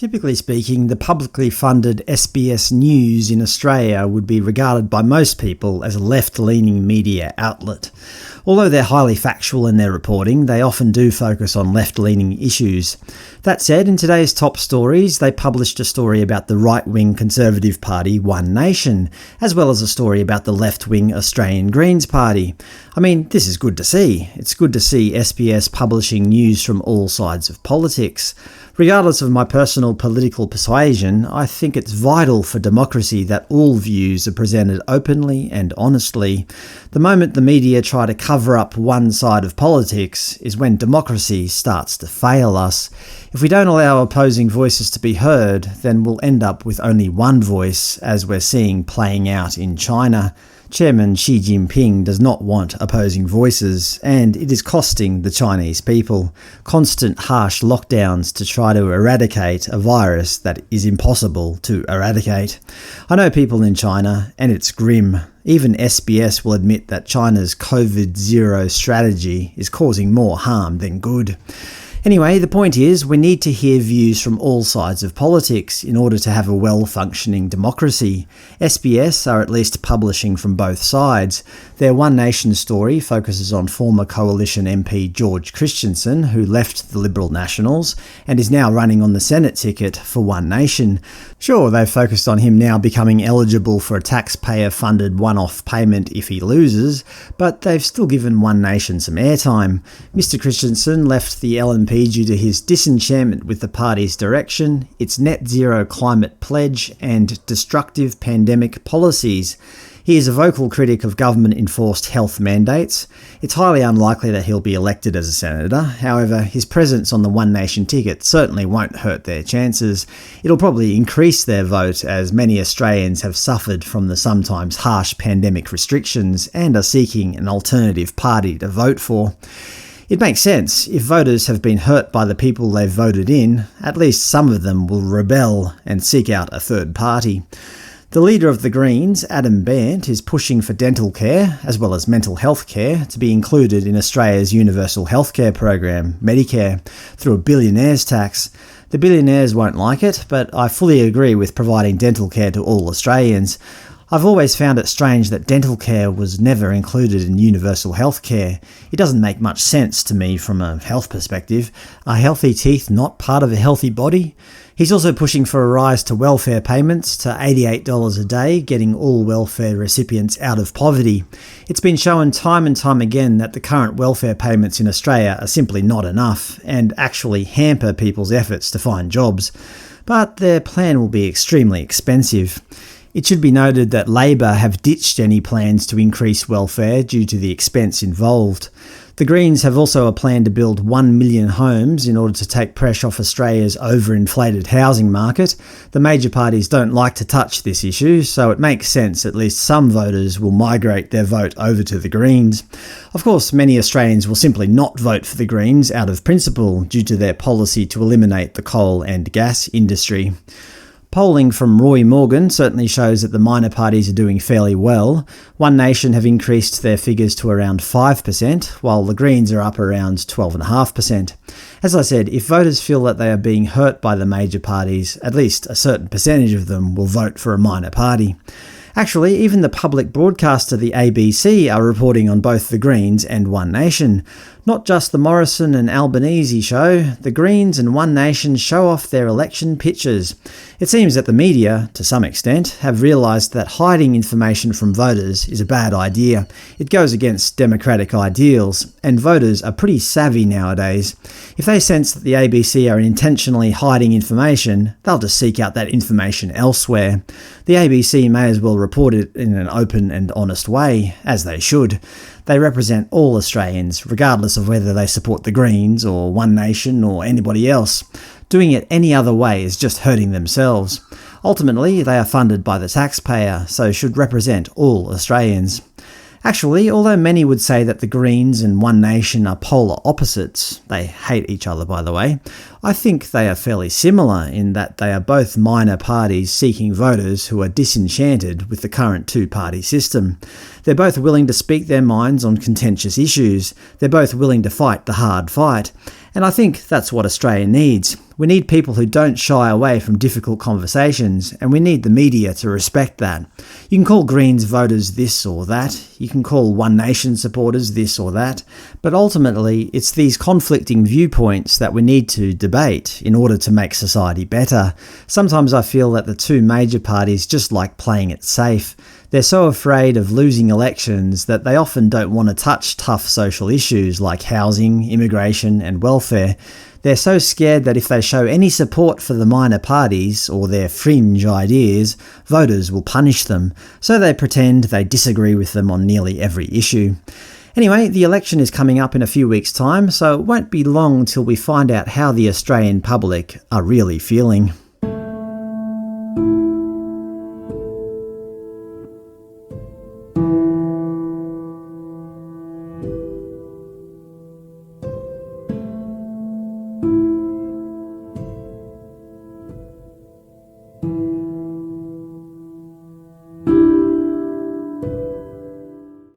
Typically speaking, the publicly funded SBS News in Australia would be regarded by most people as a left-leaning media outlet. Although they're highly factual in their reporting, they often do focus on left-leaning issues. That said, in today's top stories, they published a story about the right-wing Conservative Party One Nation, as well as a story about the left-wing Australian Greens Party. I mean, this is good to see. It's good to see SBS publishing news from all sides of politics. Regardless of my personal political persuasion, I think it's vital for democracy that all views are presented openly and honestly. The moment the media try to cover up one side of politics is when democracy starts to fail us. If we don't allow opposing voices to be heard, then we'll end up with only one voice, as we're seeing playing out in China. Chairman Xi Jingping does not want opposing voices, and it is costing the Chinese people. Constant harsh lockdowns to try to eradicate a virus that is impossible to eradicate. I know people in China, and it's grim. Even SBS will admit that China's COVID-0 strategy is causing more harm than good. Anyway, the point is, we need to hear views from all sides of politics in order to have a well-functioning democracy. SBS are at least publishing from both sides. Their One Nation story focuses on former Coalition MP George Christensen, who left the Liberal Nationals and is now running on the Senate ticket for One Nation. Sure, they've focused on him now becoming eligible for a taxpayer-funded one-off payment if he loses, but they've still given One Nation some airtime. Mr Christensen left the LNP due to his disenchantment with the party's direction, its net zero climate pledge, and destructive pandemic policies. He is a vocal critic of government-enforced health mandates. It's highly unlikely that he'll be elected as a senator. However, his presence on the One Nation ticket certainly won't hurt their chances. It'll probably increase their vote, as many Australians have suffered from the sometimes harsh pandemic restrictions and are seeking an alternative party to vote for. It makes sense. If voters have been hurt by the people they've voted in, at least some of them will rebel and seek out a third party. The leader of the Greens, Bandt, is pushing for dental care, as well as mental health care, to be included in Australia's universal healthcare program, Medicare, through a billionaire's tax. The billionaires won't like it, but I fully agree with providing dental care to all Australians. I've always found it strange that dental care was never included in universal health care. It doesn't make much sense to me from a health perspective. Are healthy teeth not part of a healthy body? He's also pushing for a rise to welfare payments to $88 a day, getting all welfare recipients out of poverty. It's been shown time and time again that the current welfare payments in Australia are simply not enough and actually hamper people's efforts to find jobs. But their plan will be extremely expensive. It should be noted that Labor have ditched any plans to increase welfare due to the expense involved. The Greens have also a plan to build 1 million homes in order to take pressure off Australia's overinflated housing market. The major parties don't like to touch this issue, so it makes sense at least some voters will migrate their vote over to the Greens. Of course, many Australians will simply not vote for the Greens out of principle due to their policy to eliminate the coal and gas industry. Polling from Roy Morgan certainly shows that the minor parties are doing fairly well. One Nation have increased their figures to around 5%, while the Greens are up around 12.5%. As I said, if voters feel that they are being hurt by the major parties, at least a certain percentage of them will vote for a minor party. Actually, even the public broadcaster, the ABC, are reporting on both the Greens and One Nation. Not just the Morrison and Albanese show, the Greens and One Nation show off their election pitches. It seems that the media, to some extent, have realised that hiding information from voters is a bad idea. It goes against democratic ideals, and voters are pretty savvy nowadays. If they sense that the ABC are intentionally hiding information, they'll just seek out that information elsewhere. The ABC may as well report it in an open and honest way, as they should. They represent all Australians, regardless of whether they support the Greens or One Nation or anybody else. Doing it any other way is just hurting themselves. Ultimately, they are funded by the taxpayer, so should represent all Australians. Actually, although many would say that the Greens and One Nation are polar opposites — they hate each other by the way — I think they are fairly similar in that they are both minor parties seeking voters who are disenchanted with the current two-party system. They're both willing to speak their minds on contentious issues. They're both willing to fight the hard fight. And I think that's what Australia needs. We need people who don't shy away from difficult conversations, and we need the media to respect that. You can call Greens voters this or that, you can call One Nation supporters this or that, but ultimately it's these conflicting viewpoints that we need to debate in order to make society better. Sometimes I feel that the two major parties just like playing it safe. They're so afraid of losing elections that they often don't want to touch tough social issues like housing, immigration and welfare. They're so scared that if they show any support for the minor parties or their fringe ideas, voters will punish them, so they pretend they disagree with them on nearly every issue. Anyway, the election is coming up in a few weeks' time, so it won't be long till we find out how the Australian public are really feeling.